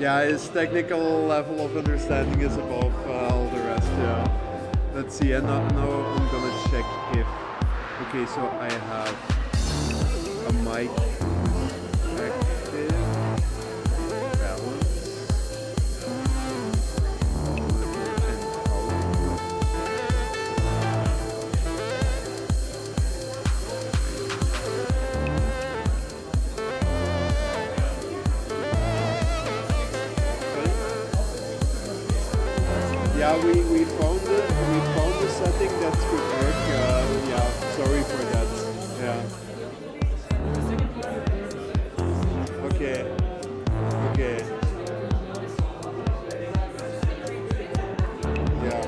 Yeah, his technical level of understanding is above all the rest. Yeah. Let's see. And now I'm gonna check if. Okay, so I have a mic active balance and output. Yeah, we found the setting that could work. Yeah, sorry for that. Yeah. Okay. Okay. Yeah.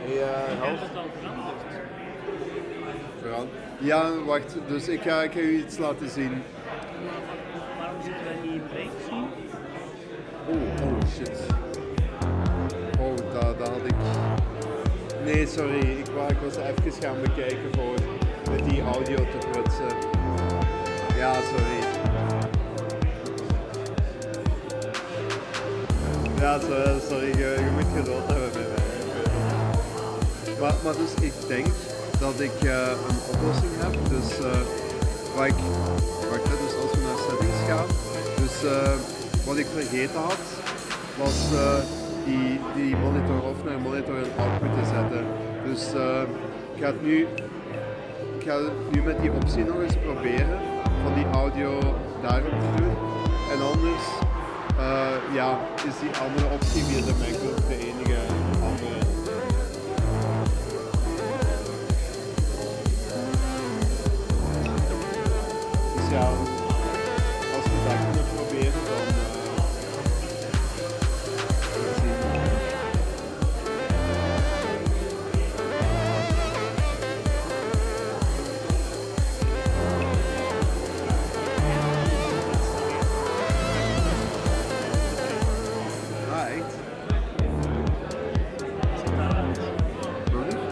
Help. Dat dan veranderd. Ja, wacht, dus ik ga u iets laten zien. Waarom zitten wij niet in breed zien? Oh shit. Oh, dat had ik. Nee, sorry, ik was even gaan bekijken voor met die audio te prutsen. Ja, sorry. Ja, sorry, je moet geduld hebben met mij. Maar dus ik denk dat ik een oplossing heb. Dus wacht, dus als we naar settings gaan. Dus wat ik vergeten had, was die monitor off naar monitor en output te zetten. Dus ik ga het nu met die optie nog eens proberen van die audio daarop te doen. En anders is die andere optie via de MacBook de enige andere. Dus ja, als we dat kunnen proberen, dan zien we. Ah, echt? Nog niet?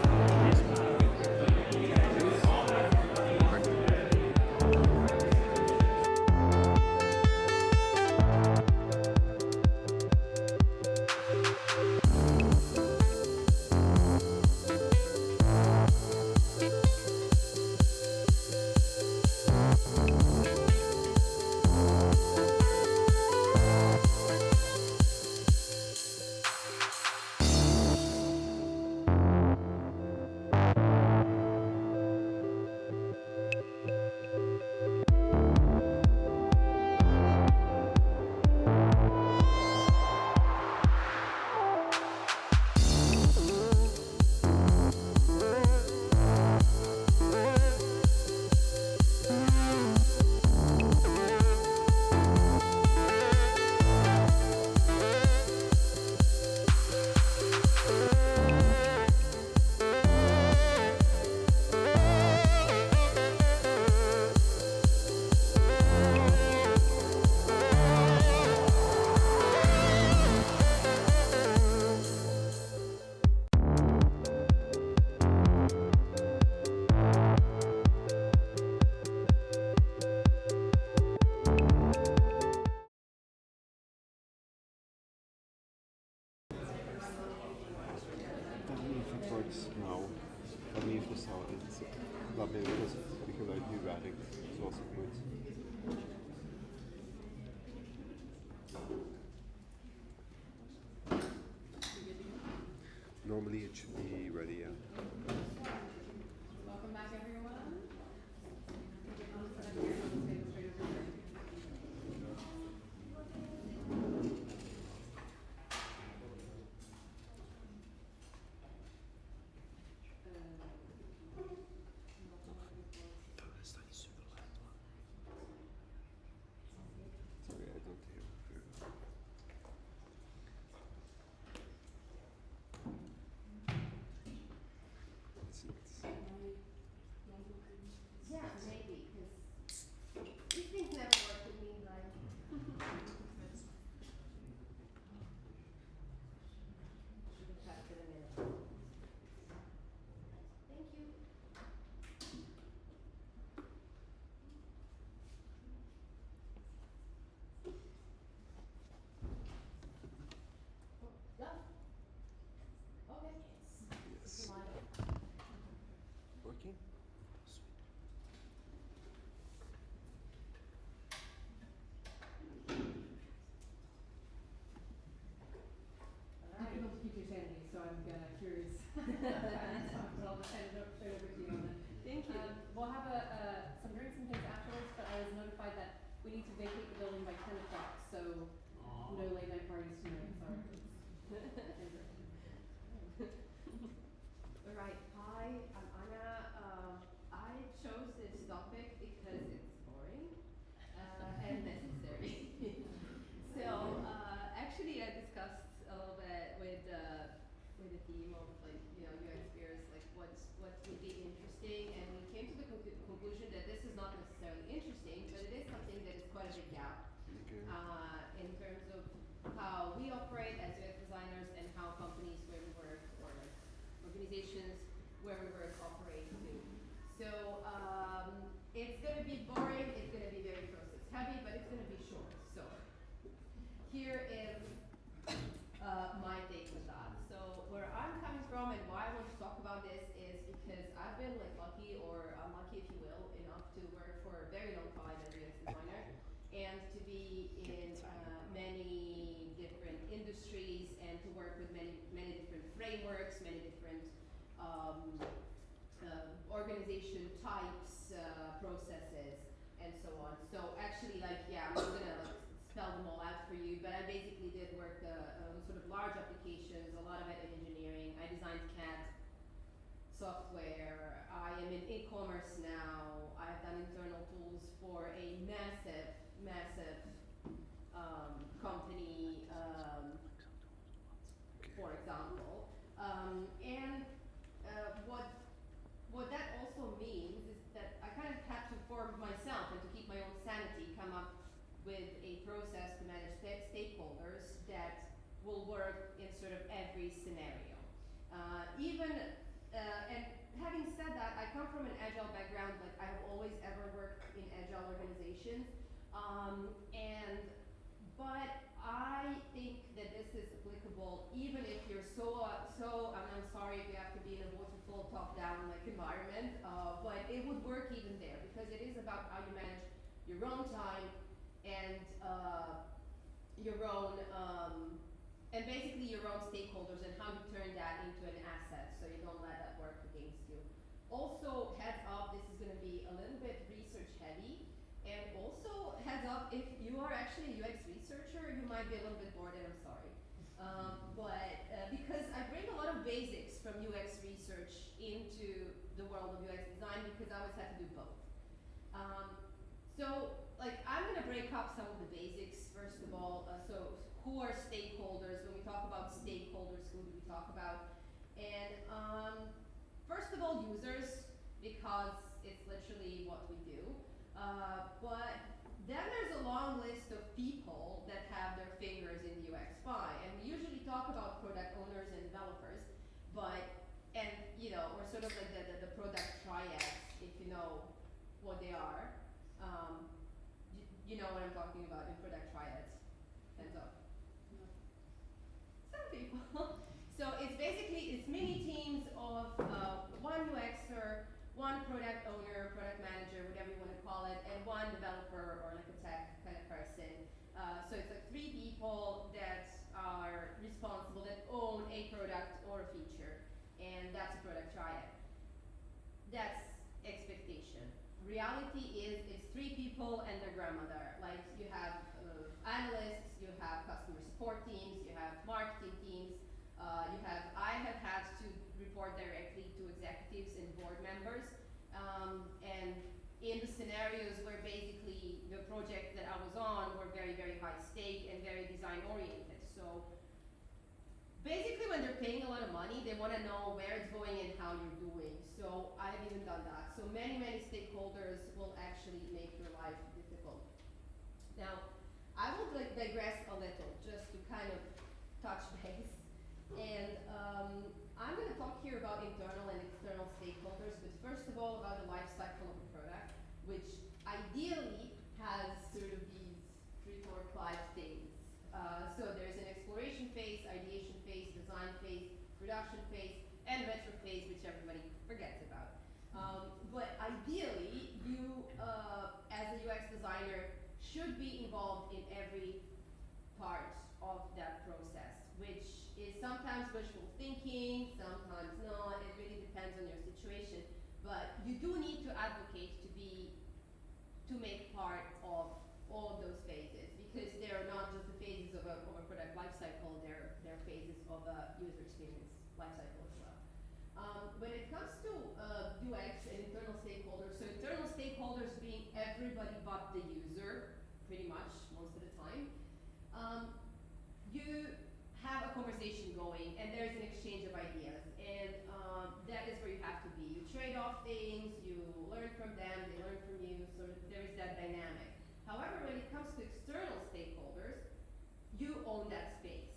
Nou, dat niet verstaan. Dat mijn het geluid nu werkt zoals het moet. Normally it should be ready, yeah. Welcome back, everyone. Sorry, I don't hear. Yeah, maybe, because these things never work with me, like. Should have passed it a minute. Thank you. Yeah. Okay. Yes. Line up. Working? Difficult to keep your sanity, so I'm curious. But I'll just hand it over straight over to you on that. Thank you. We'll have some drinks and things afterwards, but I was notified that we need to vacate the building by 10 o'clock, so no late night parties tonight, sorry. All right. Hi, I'm Anna. I chose this topic because it's boring and necessary. So actually, I discussed a little bit with the team team of like, you know, UX peers, like what would be interesting, and we came to the conclusion that this is not necessarily interesting, but it is something that is quite a big gap Okay. in terms of how we operate as UX designers and how companies where we work or like organizations where we work operate too. So it's gonna be boring, it's gonna be very process heavy, but it's gonna be short. So here is my take on that. So where I'm coming from and why I want to talk about this is because I've been like lucky or unlucky, if you will, enough to work for a very long time as a UX designer and to be in many different industries and to work with many different frameworks, many different organization types, processes, and so on. So actually, like, yeah, I'm not gonna like spell them all out for you, but I basically did work sort of large applications, a lot of it in engineering. I designed CAD software. I am in e-commerce now. I've done internal tools for a massive company, for example. And what that also means is that I kind of had to, for myself and to keep my own sanity, come up with a process to manage stakeholders that will work in sort of every scenario. And having said that, I come from an agile background. Like I have always ever worked in agile organizations, but I think that this is applicable even if you're and I'm sorry if you have to be in a waterfall top-down like environment, but it would work even there because it is about how you manage your own time and your own and basically your own stakeholders and how you turn that into an asset so you don't let that work against you. Also, heads up, this is going to be a little bit research heavy. And also, heads up, if you are actually a UX researcher, you might be a little bit bored, and I'm sorry. Because I bring a lot of basics from UX research into the world of UX design because I always had to do both. So, like, I'm going to break up some of the basics, first of all. So, who are stakeholders? When we talk about stakeholders, who do we talk about? And first of all, users, because it's literally what we do. But then there's a long list of people that have their fingers in the UX pie, and we usually talk about product owners and developers, and you know, or sort of like the product triads, if you know what they are. You know what I'm talking about in product triads. Hands up. Some people. So it's basically mini teams of one UXer, one product owner, product manager, whatever you want to call it, and one developer or like a tech kind of person. So it's like 3 people that are responsible, that own a product or a feature, and that's a product triad. That's expectation. Reality is it's 3 people and their grandmother. Like you have analysts, you have customer support teams, you have marketing teams, I have had to report directly to executives and board members, and in the scenarios where basically the project that I was on were very, very high stake and very design oriented. So basically when they're paying a lot of money, they want to know where it's going and how you're doing. So I have even done that. So many stakeholders will actually make your life difficult. Now, I will digress a little just to kind of touch base. And I'm going to talk here about internal and external stakeholders, but first of all about the life cycle of a product, which ideally has sort of these 3, 4, 5 things. So there's an exploration phase, ideation phase, design phase, production phase, and retro phase, which everybody forgets about. But ideally, you, as a UX designer, should be involved in every part of that process, which is sometimes wishful thinking, sometimes not. It really depends on your situation. But you do need to advocate to make part of all of those phases, because they're not just the phases of a product lifecycle, they're phases of a user experience lifecycle as well. When it comes to UX and internal stakeholders, so internal stakeholders being everybody but the user, pretty much most of the time, you have a conversation going and there's an exchange of ideas. and that is where you have to be. You trade off things, you learn from them, they learn from you, so there is that dynamic. However, when it comes to external stakeholders, you own that space.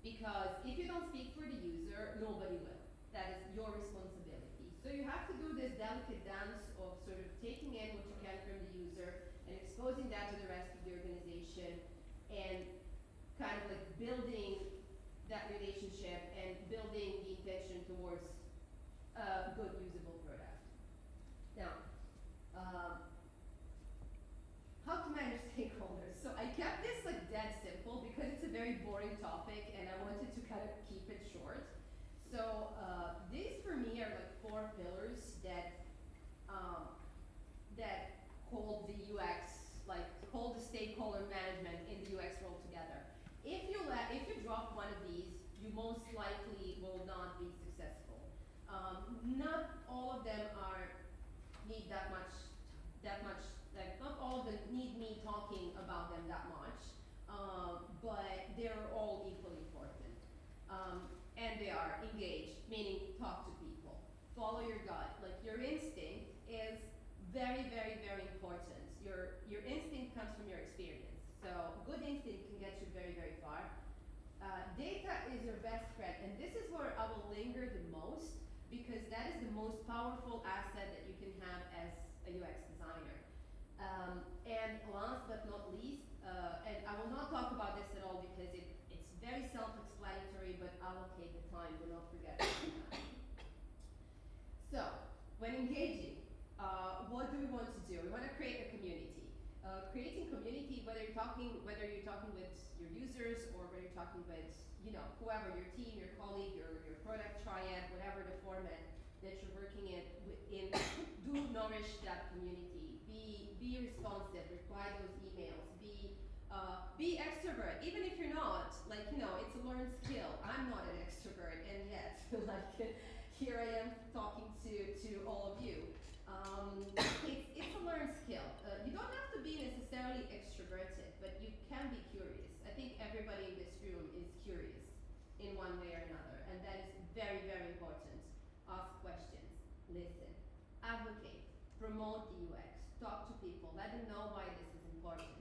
Because if you don't speak for the user, nobody will. That is your responsibility. So you have to do this delicate dance of sort of taking in what you can from the user and exposing that to the rest of the organization and kind of like building that relationship and building the intention towards a good usable product. Now, how to manage stakeholders. So I kept this like dead simple because it's a very boring topic and I wanted to kind of keep it short. So these for me are like 4 pillars that that hold the UX, like hold the stakeholder management in the UX role together. If you drop one of these, you most likely will not be successful. Not all of them need that much, like not all of them need me talking about them that much, but they're all equally important. And they are engage, meaning talk to people, follow your gut, like your instinct is very, very, very important. Your instinct comes from your experience. So good instinct can get you very, very far. Data is your best friend, and this is where I will linger the most because that is the most powerful asset that you can have as a UX designer. And last but not least, and I will not talk about this at all because it's very self-explanatory, but allocate the time, do not forget to do that. So, when engaging, what do we want to do? We want to create a community. Creating community, whether you're talking with your users or whether you're talking with, whoever, your team, your colleague, your product triad, whatever the format that you're working in, do nourish that community. Be responsive, reply those emails, be extrovert, even if you're not, it's a learned skill. I'm not an extrovert, and yet, here I am talking to all of you. It's a learned skill. You don't have to be necessarily extroverted, but you can be curious. I think everybody in this room is curious in one way or another, and that is very, very important. Ask questions, listen, advocate, promote the UX, talk to people, let them know why this is important.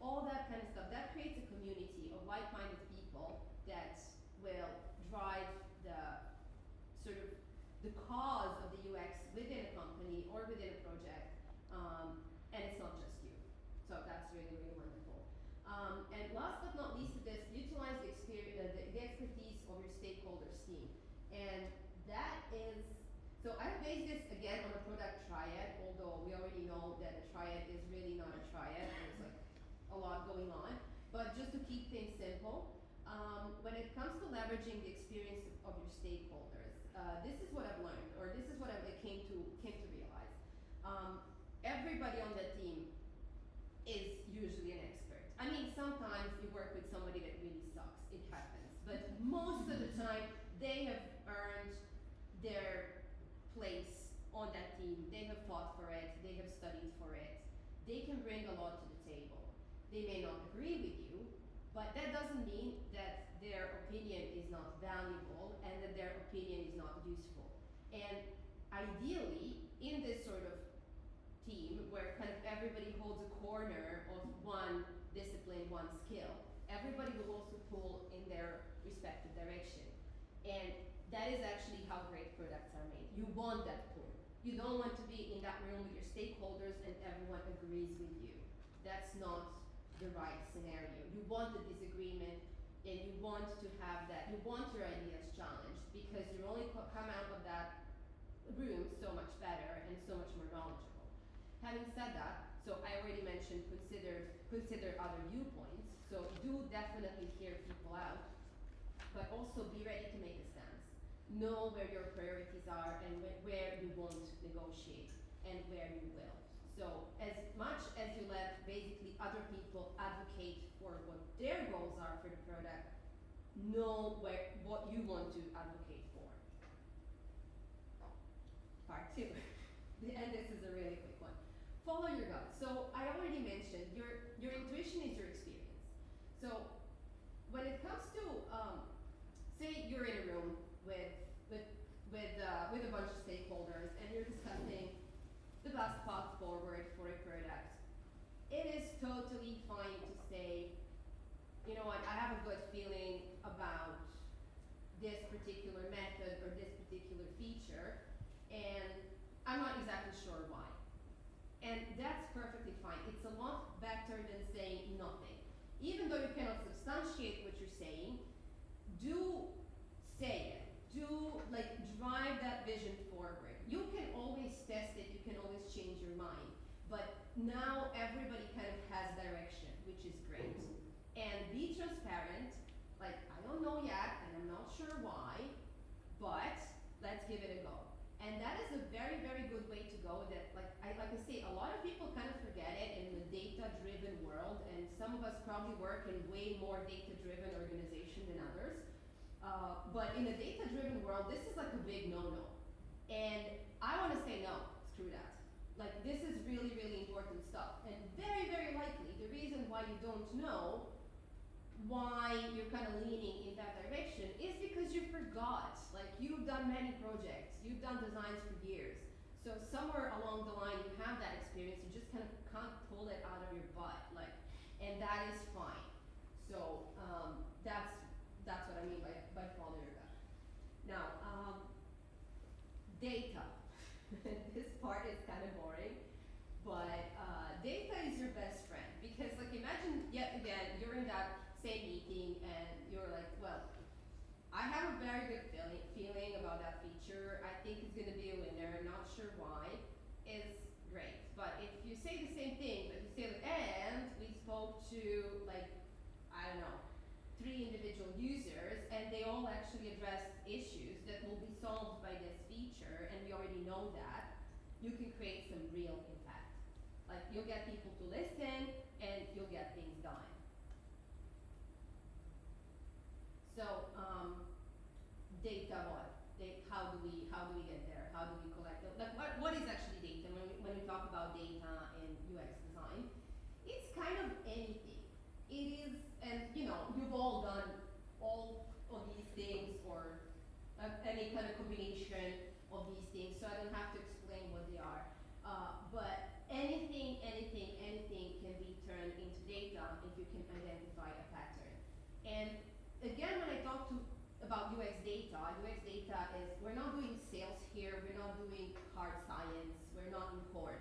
All that kind of stuff, that creates a community of like-minded people that will drive the sort of the cause of the UX within a company or within a project, and it's not just you. So that's really, really wonderful. And last but not least of this, utilize the expertise of your stakeholders team. And that is, so I based this again on a product triad, although we already know that a triad is really not a triad, there's like a lot going on. But just to keep things simple, when it comes to leveraging the experience of your stakeholders, this is what I've learned, or this is what I came to realize. Everybody on the team is usually an expert. I mean, sometimes you work with somebody that really sucks, it happens. But most of the time, they have earned their place on that team. They have fought for it, they have studied for it. They can bring a lot to the table. They may not agree with you, but that doesn't mean that their opinion is not valuable and that their opinion is not useful. And ideally, in this sort of team where kind of everybody holds a corner of one discipline, one skill, everybody will also pull in their respective direction. And that is actually how great products are made. You want that pull. You don't want to be in that room with your stakeholders and everyone agrees with you. That's not the right scenario. You want the disagreement and you want to have that, you want your ideas challenged because you only come out of that room so much better and so much more knowledgeable. Having said that, so I already mentioned consider other viewpoints, so do definitely hear people out, but also be ready to make a stance. Know where your priorities are and where you won't negotiate and where you will. So as much as you let basically other people advocate for what their goals are for the product, know what you want to advocate for. Part 2, and this is a really quick one. Follow your gut. So I already mentioned your intuition is your experience. So when it comes to, say you're in a room with last path forward for a product. It is totally fine to say, you know what, I have a good feeling about this particular method or this particular feature, and I'm not exactly sure why. And that's perfectly fine. It's a lot better than saying nothing. Even though you cannot substantiate what you're saying, do say it. Do like drive that vision forward. You can always test it, you can always change your mind. But now everybody kind of has direction, which is great. And be transparent, like I don't know yet and I'm not sure why, but let's give it a go. And that is a very, very good way to go that like I say, a lot of people kind of forget it in the data-driven world, and some of us probably work in way more data-driven organization than others. But in a data-driven world, this is like a big no-no. And I want to say no, screw that. Like this is really, really important stuff. And very, very likely, the reason why you don't know why you're kind of leaning in that direction is because you forgot. Like you've done many projects, you've done designs for years. So somewhere along the line you have that experience, you just kind of can't pull it out of your butt. Like, and that is fine. So that's what I mean by follow your gut. Now, data. This part is kind of boring, but data is your best friend because like imagine yet again you're in that same meeting and you're like, well, I have a very good feeling about that feature. I think it's gonna be a winner, not sure why, is great. But if you say the same thing, but you say like, and we spoke to like, I don't know, 3 individual users and they all actually addressed issues that will be solved by this feature and we already know that, you can create some real impact. Like you'll get people to listen and you'll get things done. So, data what? How do we get there? How do we collect it? Like what is actually data? When we talk about data in UX design, it's kind of anything. It is, and you know, you've all done all of these things or any kind of combination of these things, so I don't have to explain what they are. But anything can be turned into data if you can identify a pattern. And again, when I talk about UX data is, we're not doing sales here, we're not doing hard science, we're not in court.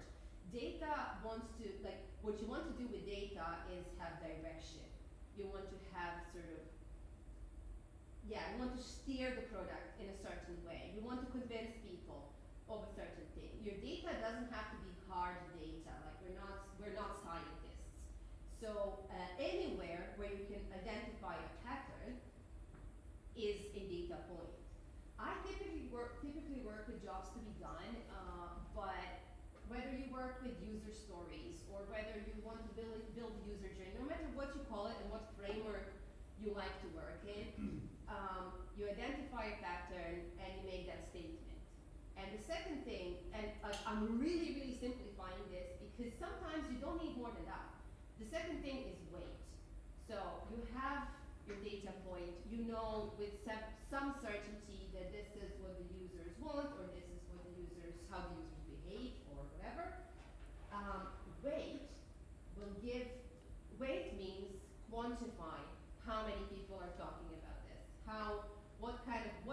Data wants to, like, what you want to do with data is have direction. You want to have sort of, yeah, you want to steer the product in a certain way. You want to convince people of a certain thing. Your data doesn't have to be hard data, like we're not scientists. So anywhere where you can identify a pattern is a data point. I typically work with jobs to be done, but whether you work with user stories or whether you want to build a user journey, no matter what you call it and what framework you like to work in, you identify a pattern and you make that statement. And the second thing, and I'm really, really simplifying this because sometimes you don't need more than that. The second thing is weight. So you have your data point, you know with some certainty that this is what the users want or this is what the users, how the users behave or whatever. Weight means quantify how many people are talking about this, what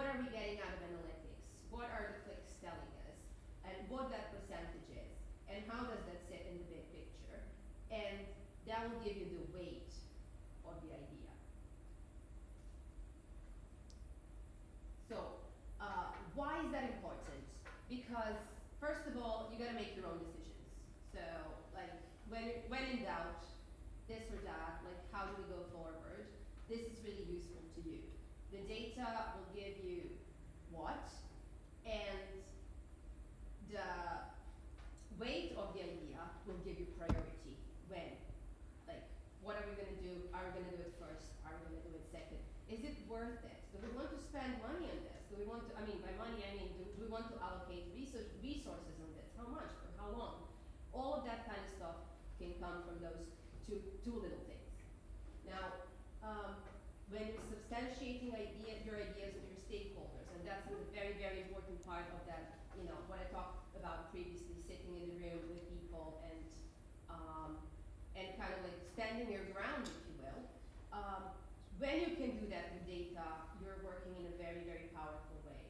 are we getting out of analytics, what are the clicks telling us, and what that percentage is, and how does that sit in the big picture, and that will give you the weight of the idea. So, why is that important? Because first of all, you gotta make your own decisions. So, like, when in doubt, this or that, like, how do we go forward? This is really useful to you. The data will give you what, and the weight of the idea will give you priority. When, like, what are we gonna do? Are we gonna do it first? Are we gonna do it second? Is it worth it? Do we want to spend money on this? Do we want to, I mean, by money I mean, do we want to allocate resources on this? How much? For how long? All of that kind of stuff can come from those two little things. Now, when you're substantiating your ideas with your stakeholders, and that's a very, very important part of that, you know, what I talked about previously, sitting in the room standing your ground, if you will. When you can do that with data, you're working in a very, very powerful way.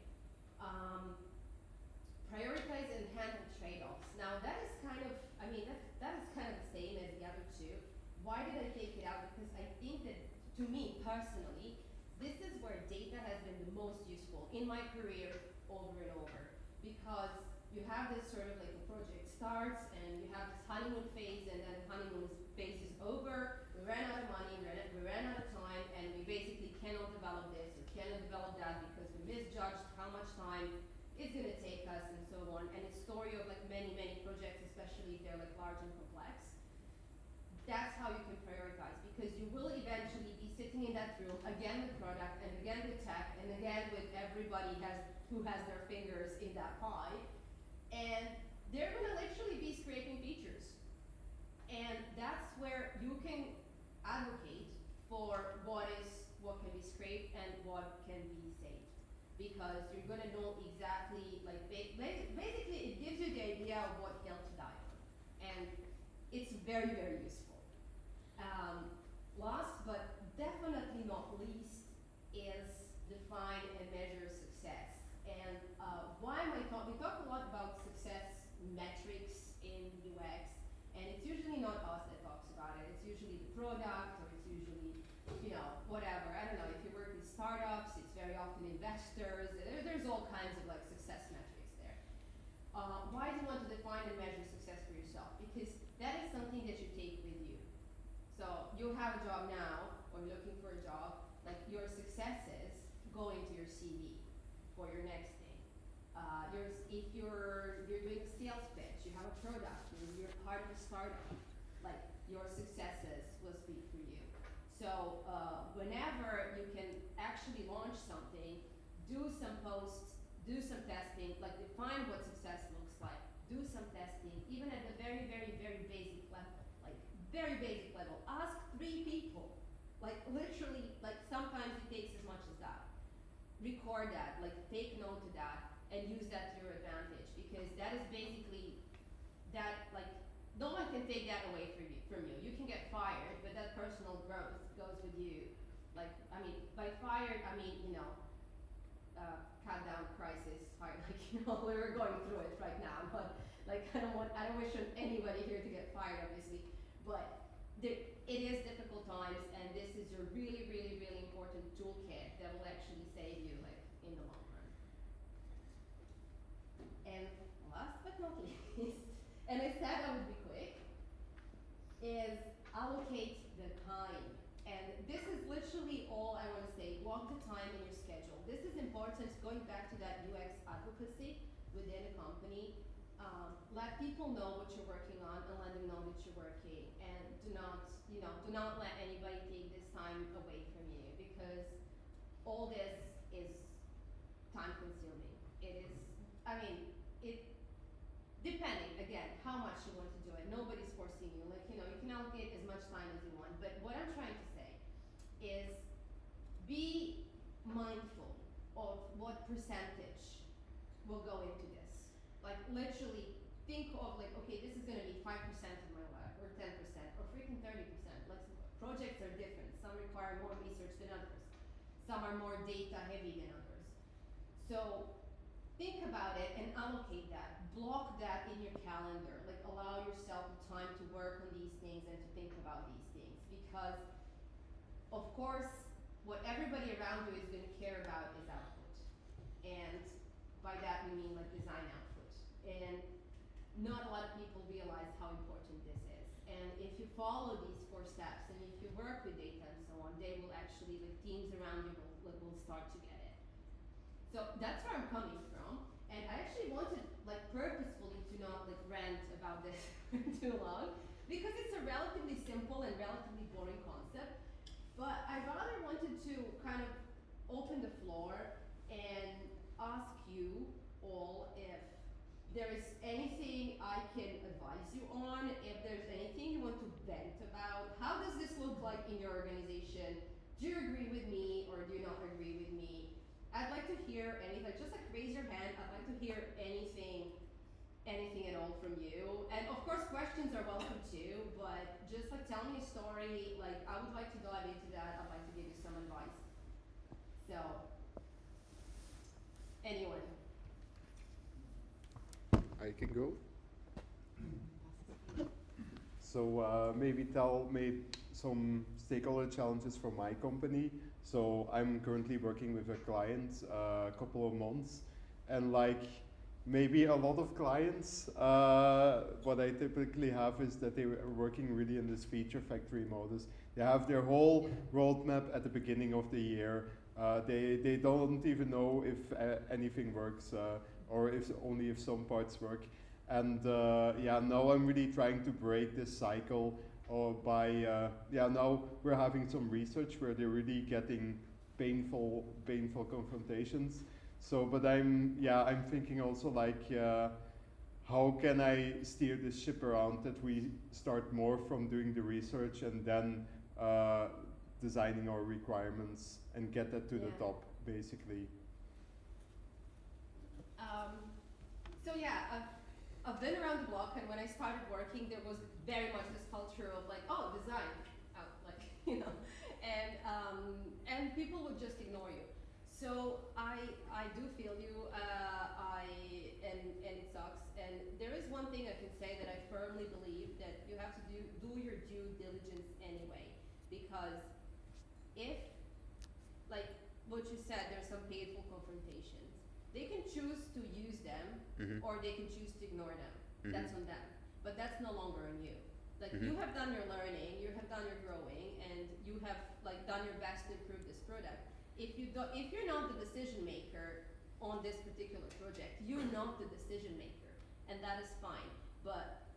Prioritize and handle trade-offs. Now that is kind of, I mean, that is kind of the same as the other two. Why did I take it out? Because I think that, to me personally, this is where data has been the most useful in my career over and over. Because you have this sort of like a project starts and you have this honeymoon phase, and then the honeymoon phase is over, we ran out of money, we ran out of time, and we basically cannot develop this or cannot develop that because we misjudged how much time it's gonna take us and so on. And it's a story of like many, many projects, especially if they're like large and complex. That's how you can prioritize, because you will eventually be sitting in that room again with product and again with tech and again with everybody who has their fingers in that pie, and they're gonna literally be scraping features. And that's where you can advocate for what can be scraped and what can be saved, because you're gonna know exactly, like basically it gives you the idea of what hill to die on, and it's very, very useful. Last but definitely not least is define and measure success. And why am I talking? We talk a lot about success metrics in UX, and it's usually not us that talks about it. It's usually the product, or it's usually, whatever. I don't know. If you work with startups, it's very often investors. There's all kinds of like success metrics there. Why do you want to define and measure success for yourself? Because that is something that you take with you. So you have a job now, or you're looking for a job, like your successes go into your CV for your next thing. If you're doing a sales pitch, you have a product, you're part of a startup, like your successes will speak for you. So whenever you can actually launch something, do some posts, do some testing, like define what success looks like, do some testing, even at the very, very, very basic level, like very basic level. Ask 3 people, like literally, like sometimes it takes as much as that. Record that, like take note of that, and use that to your advantage, because that is basically, that like, no one can take that away from you. You can get fired, but that personal growth goes with you. Like, I mean, by fired, I mean, cut down crisis, fire, like, we're going through it right now, but like, I don't wish anybody here to get fired, obviously, but it is difficult times, and this is your really, really, really important toolkit that will actually save you, like, in the long run. And last but not least, and I said I would be quick, is allocate the time. And this is literally all I want to say. Block the time in your schedule. This is important, going back to that UX advocacy within a company. Let people know what you're working on, and let them know that you're working. And do not let anybody take this time away from you, because all this is time consuming. It is, depending, again, how much you want to do it. Nobody's forcing you. Like, you can allocate as much time as you want. But what I'm trying to say is be mindful of what percentage will go into this. Like, literally think of, like, okay, this is going to be 5% of my life, or 10%, or freaking 30%. Like, projects are different. Some require more research than others. Some are more data heavy than others. So think about it and allocate that. Block that in your calendar. Like, allow yourself the time to work on these things and to think about these things. Because, of course, what everybody around you is going to care about is output. And by that we mean like design output. And not a lot of people realize how important this is. And if you follow these 4 steps, and if you work with data and so on, they will actually, like, teams around you will start to get it. So that's where I'm coming from. And I actually wanted, like, purposefully to not, like, rant about this for too long, because it's a relatively simple and relatively boring concept. But I rather wanted to kind of open the floor and ask you all if there is anything I can advise you on, if there's anything you want to vent about. How does this look like in your organization? Do you agree with me, or do you not agree with me? I'd like to hear anything. Just like raise your hand. I'd like to hear anything anything at all from you. And of course, questions are welcome too, but just like tell me a story, like I would like to dive into that, I'd like to give you some advice. So, anyone? I can go. So maybe tell me some stakeholder challenges from my company. So I'm currently working with a client a couple of months, and like maybe a lot of clients, what I typically have is that they are working really in this feature factory modus. They have their whole roadmap at the beginning of the year. They don't even know if anything works or if only if some parts work. And yeah, now I'm really trying to break this cycle by, yeah, now we're having some research where they're really getting painful confrontations. So, but I'm thinking also like, how can I steer this ship around that we start more from doing the research and then designing our requirements and get that to the top, basically. So yeah, I've been around the block, and when I started working, there was very much this culture of like, oh, design, like you know, and people would just ignore you. So I do feel you, and it sucks. And there is one thing I can say that I firmly believe that you have to do your due diligence anyway, because if, like what you said, there's some painful confrontations. They can choose to use them, or they can choose to ignore them. That's on them. But that's no longer on you. Like you have done your learning, you have done your growing, and you have like done your best to improve this product. If you're not the decision maker on this particular project, you're not the decision maker, and that is fine. But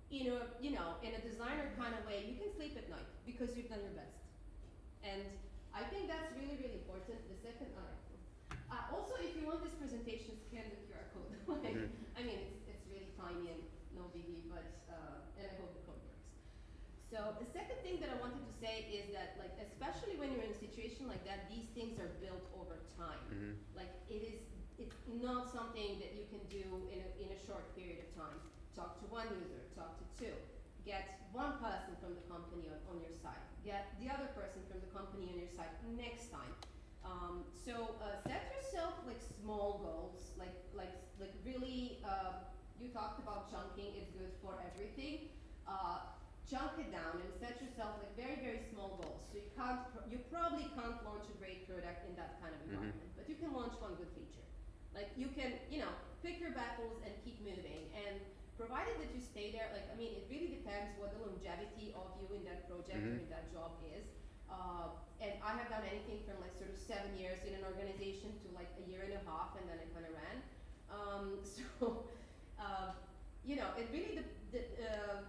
you know, in a designer kind of way, you can sleep at night because you've done your best. And I think that's really, really important. The second, also, if you want this presentation, scan the QR code. Like, I mean, it's really tiny and no biggie, but and I hope the code works. So the second thing that I wanted to say is that, like, especially when you're in a situation like that, these things are built over time. Like, it's not something that you can do in a short period of time. Talk to one user, talk to two, get one person from the company on your side, get the other person from the company on your side next time. So set yourself like small goals, like really. You talked about chunking; it's good for everything. Chunk it down and set yourself like very, very small goals. So you probably can't launch a great product in that kind of environment, but you can launch one good feature. Like you can, pick your battles and keep moving. And provided that you stay there, like I mean, it really depends what the longevity of you in that project or in that job is. And I have done anything from like sort of 7 years in an organization to like a year and a half, and then I kind of ran. It really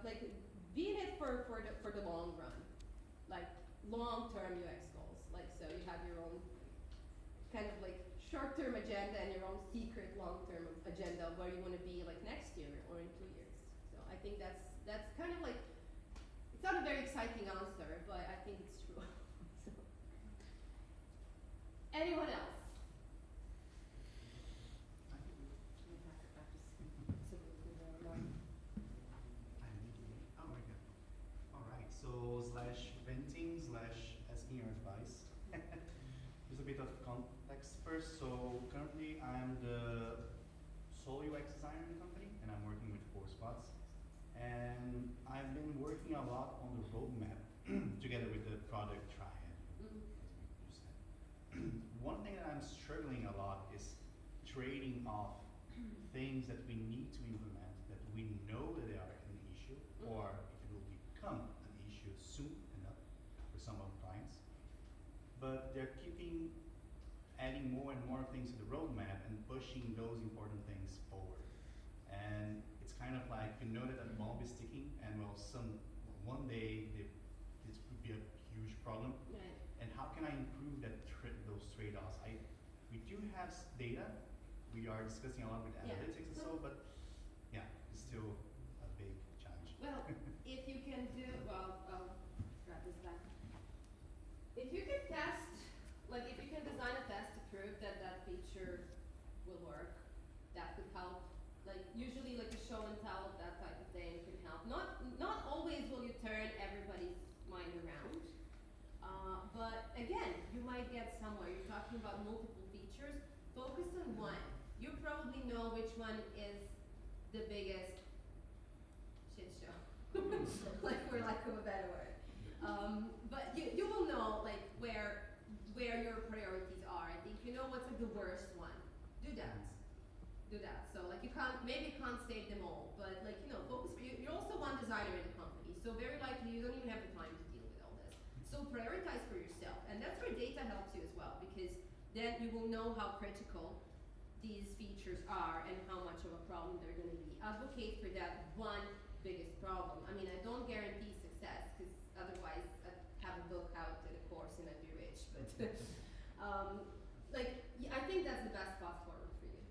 like be in it for the long run, like long-term UX goals. Like so, you have your own kind of like short-term agenda and your own secret long-term agenda of where you want to be like next year or in 2 years. So I think that's kind of like, it's not a very exciting answer, but I think it's true. So. Anyone else? We have to practice so we can learn more. Oh my god. Alright, so venting asking your advice. Just a bit of context first. So currently I'm the sole UX designer in the company, and I'm working with 4 spots. And I've been working a lot on the roadmap together with the product triad, as you said. One thing that I'm struggling a lot is trading off things that we need to implement that we know that they are an issue, or if it will become an issue soon enough for some of the clients. But they're adding more and more things to the roadmap and pushing those important things forward. And it's kind of like, you know that a bomb is ticking, and one day this would be a huge problem. Right. And how can I improve those trade-offs? We do have data. We are discussing a lot with analytics and so, but yeah, it's still a big challenge. Well, if you can do, I'll grab this back. If you can test, like if you can design a test to prove that that feature will work, that could help. like usually like a show and tell, that type of thing can help. Not always will you turn everybody's mind around. But again, you might get somewhere. You're talking about multiple features. Focus on one. You probably know which one is the biggest shit show. Like for lack of a better word. But you will know like where your priorities are. I think you know what's like the worst one. Do that. Do that. So like you can't save them all, but like focus. You're also one designer in the company, so very likely you don't even have the time to deal with all this. So prioritize for yourself, and that's where data helps you as well, because then you will know how critical these features are and how much of a problem they're going to be. Advocate for that one biggest problem. I mean, I don't guarantee success, because otherwise I'd have a book out and a course and I'd be rich. But I think that's the best path forward for you.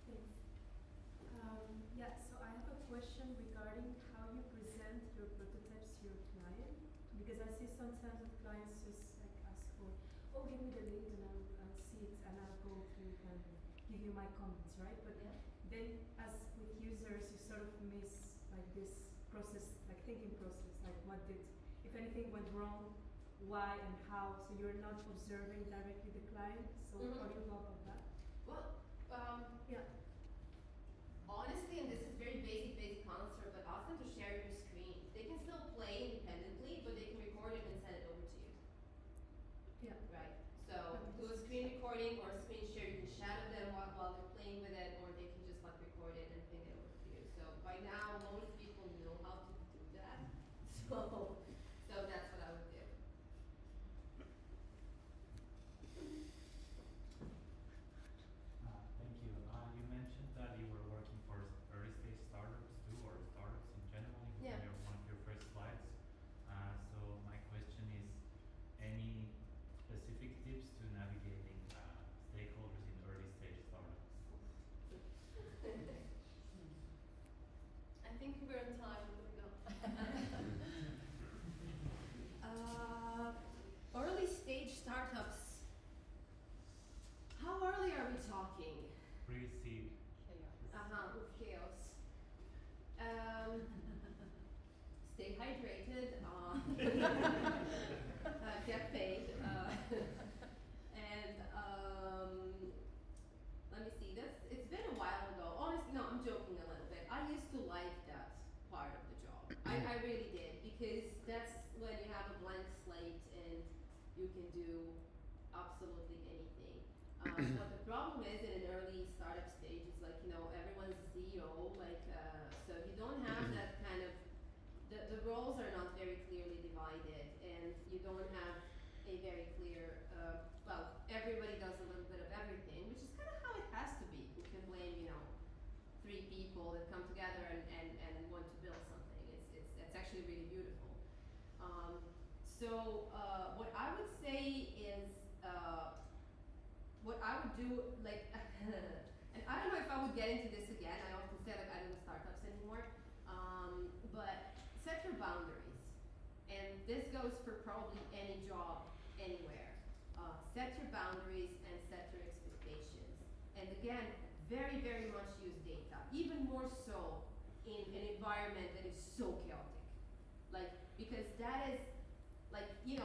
Thanks. Yeah, so I have a question regarding how you present your prototypes to your client, because I see sometimes that clients just like ask for, oh, give me the link and I'll see it and I'll go through and give you my comments, right? But then as with users, you sort of miss like this process, like thinking process, like what did, if anything went wrong, why and how, so you're not observing directly the client, so how do you go about that? Well, Yeah. honestly, and this is very basic answer, but ask them to share your screen. They can still play independently, but they can record it and send it over to you. Yeah. Right. So do a screen recording or a screen share. You can shadow them while they're playing with it, or they can just like record it and ping it over to you. So by now, most people know how to do that. So that's what I would do. Thank you. You mentioned that you were working for early stage startups too, or startups in general in Yeah. one of your first slides. So my question is, any specific tips to navigating stakeholders in early stage startups? I think we're in time. Early stage startups. How early are we talking? Pre-seed. Chaos. Stay hydrated. Get paid. And let me see. It's been a while ago. Honestly, no, I'm joking a little bit. I used to like that part of the job. I really did, because that's when you have a blank slate and you can do absolutely anything. What the problem is in an early startup stage is like, everyone's a CEO, so you don't have that kind of, the roles are not very clearly divided, and you don't have a very clear, everybody does a little bit of everything, which is kind of how it has to be. You can blame, 3 people that come together and want to build something. It's actually really beautiful. So what I would say is, what I would do, and I don't know if I would get into this again. I often say I don't do startups anymore, but set your boundaries, and this goes for probably any job, anywhere. Set your boundaries and set your expectations, and again, very, very much use data, even more so in an environment that is so chaotic. Because that is, in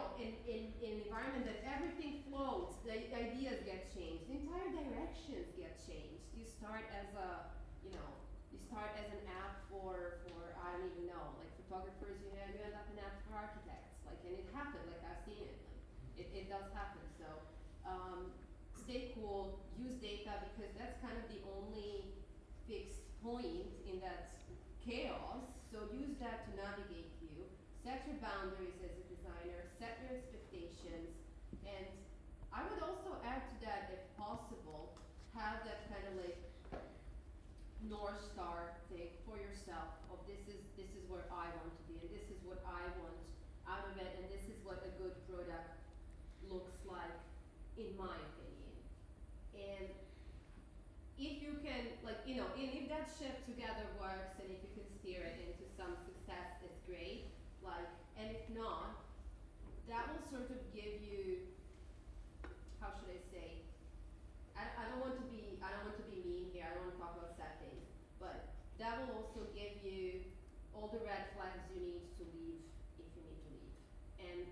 an environment that everything floats, the ideas get changed, the entire directions get changed. You start as an app for I don't even know, like photographers, you end up an app for architects, and it happened, I've seen it, it does happen. So stay cool, use data, because that's kind of the only fixed point in that chaos. So use that to navigate you. Set your boundaries as a designer, set your expectations, and I would also add to that, if possible, have that kind of North Star thing for yourself of this is where I want to be, and this is what I want out of it, and this is what a good product looks like, in my opinion. And if you can, if that ship together works, and if you can steer it into some success, it's great. And if not, that will sort of give you, how should I say, all the red flags you need to leave if you need to leave. And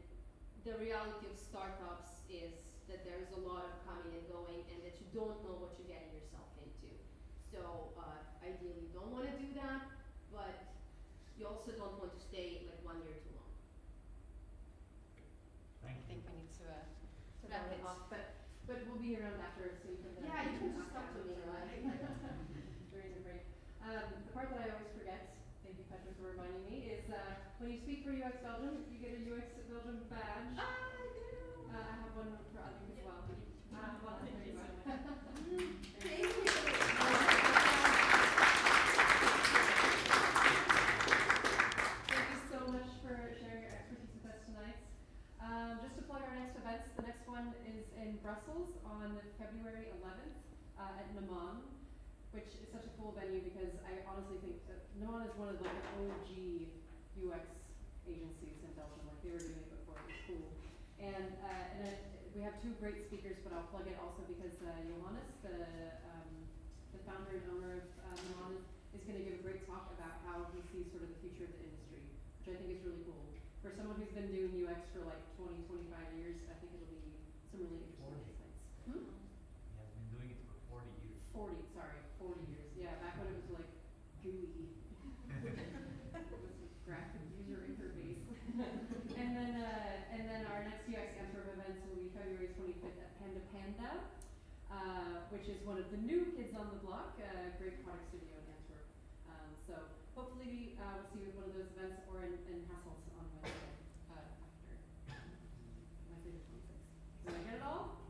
the reality of startups is that there's a lot of coming and going and that you don't know what you're getting yourself into. So ideally you don't want to do that, but you also don't want to stay like 1 year too long. Thank I you. think we need to Wrap wrap it it. off, but we'll be around after, so you can. Yeah, you can just talk to me, During the break. The part that I always forget, thank you Petra for reminding me, is when you speak for UX Belgium, you get a UX Belgium badge. I do. I have one for Anu as well. Thank you so much. Thank you. Thank you so much for sharing your expertise with us tonight. Just to plug our next events, the next one is in Brussels on February 11th at Naman, which is such a cool venue because I honestly think that Naman is one of the OG UX agencies in Belgium. Like they were doing it before, it was cool. And we have two great speakers, but I'll plug it also because Johannes, the founder and owner of Naman, is going to give a great talk about how he sees sort of the future of the industry, which I think is really cool. For someone who's been doing UX for like 20, 25 years, I think it'll be some really interesting 40. insights. He has been doing it for 40 years. 40 years. Yeah, back when it was like GUI. It was graphic user interface. and then our next UX Antwerp events will be February 25th at Panda Panda, which is one of the new kids on the block, great product studio in Antwerp. So hopefully we'll see you at one of those events or in Hasselt on Wednesday after Wednesday the 26th. Did I get it all?